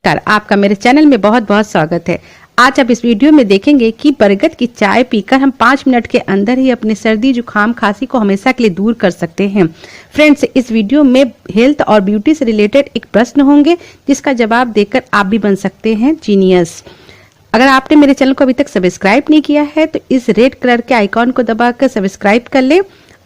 आपका मेरे चैनल में बहुत बहुत स्वागत है। आज आप इस वीडियो में देखेंगे कि बरगद की चाय पीकर हम 5 मिनट के अंदर ही अपने सर्दी जुकाम खांसी को हमेशा के लिए दूर कर सकते हैं। फ्रेंड्स, इस वीडियो में हेल्थ और ब्यूटी से रिलेटेड एक प्रश्न होंगे जिसका जवाब देकर आप भी बन सकते हैं जीनियस। अगर आपने मेरे चैनल को अभी तक सब्सक्राइब नहीं किया है तो इस रेड कलर के आइकॉन को दबाकर सब्सक्राइब कर ले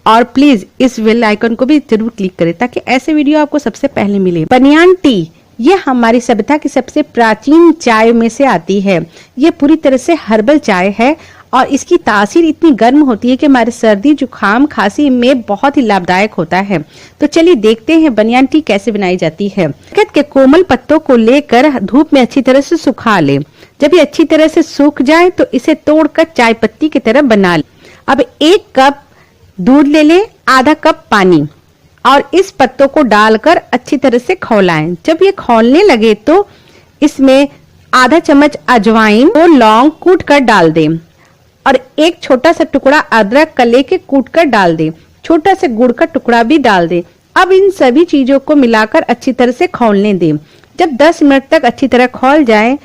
और प्लीज इस बेल आइकन को भी जरूर क्लिक करें ताकि ऐसे वीडियो आपको सबसे पहले मिले। बनियान टी ये हमारी सभ्यता की सबसे प्राचीन चाय में से आती है। ये पूरी तरह से हर्बल चाय है और इसकी तासीर इतनी गर्म होती है कि हमारे सर्दी जुकाम खांसी में बहुत ही लाभदायक होता है। तो चलिए देखते हैं बनियान टी कैसे बनाई जाती है। बरगद के कोमल पत्तों को लेकर धूप में अच्छी तरह से सुखा ले। जब ये अच्छी तरह से सूख जाए तो इसे तोड़कर चाय पत्ती की तरह बना ले। अब 1 कप दूध ले ले, आधा कप पानी और इस पत्तों को डालकर अच्छी तरह से खौलाएं। जब ये खौलने लगे तो इसमें आधा चम्मच अजवाइन और लौंग कूट कर डाल दें और एक छोटा सा टुकड़ा अदरक कले के कूट कर डाल दें। छोटा सा गुड़ का टुकड़ा भी डाल दें। अब इन सभी चीजों को मिलाकर अच्छी तरह से खौलने दें। जब 10 मिनट तक अच्छी तरह खौल जाए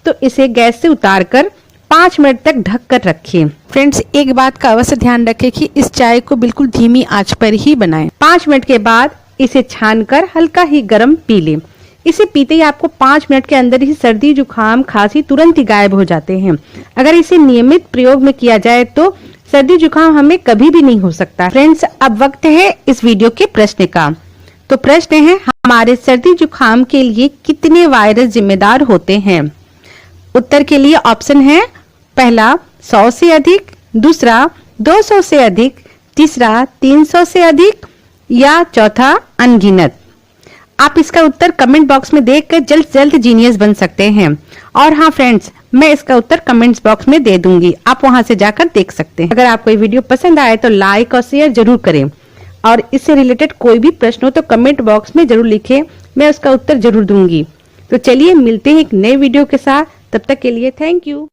तो इसे गैस से उतारकर 5 मिनट तक ढक कर रखिए। फ्रेंड्स, एक बात का अवश्य ध्यान रखें कि इस चाय को बिल्कुल धीमी आंच पर ही बनाएं। 5 मिनट के बाद इसे छानकर हल्का ही गर्म पी लें। इसे पीते ही आपको 5 मिनट के अंदर ही सर्दी जुकाम खांसी तुरंत ही गायब हो जाते हैं। अगर इसे नियमित प्रयोग में किया जाए तो सर्दी जुकाम हमें कभी भी नहीं हो सकता। फ्रेंड्स, अब वक्त है इस वीडियो के प्रश्न का। तो प्रश्न है, हमारे सर्दी जुकाम के लिए कितने वायरस जिम्मेदार होते हैं? उत्तर के लिए ऑप्शन है, पहला 100 से अधिक, दूसरा 200 से अधिक, तीसरा 300 से अधिक या चौथा अनगिनत। आप इसका उत्तर कमेंट बॉक्स में देखकर जल्द से जल्द जीनियस बन सकते हैं। और हाँ फ्रेंड्स, मैं इसका उत्तर कमेंट्स बॉक्स में दे दूंगी, आप वहां से जाकर देख सकते हैं। अगर आपको ये वीडियो पसंद आए तो लाइक और शेयर जरूर करें और इससे रिलेटेड कोई भी प्रश्न हो तो कमेंट बॉक्स में जरूर लिखें, मैं उसका उत्तर जरूर दूंगी। तो चलिए मिलते हैं एक नए वीडियो के साथ, तब तक के लिए थैंक यू।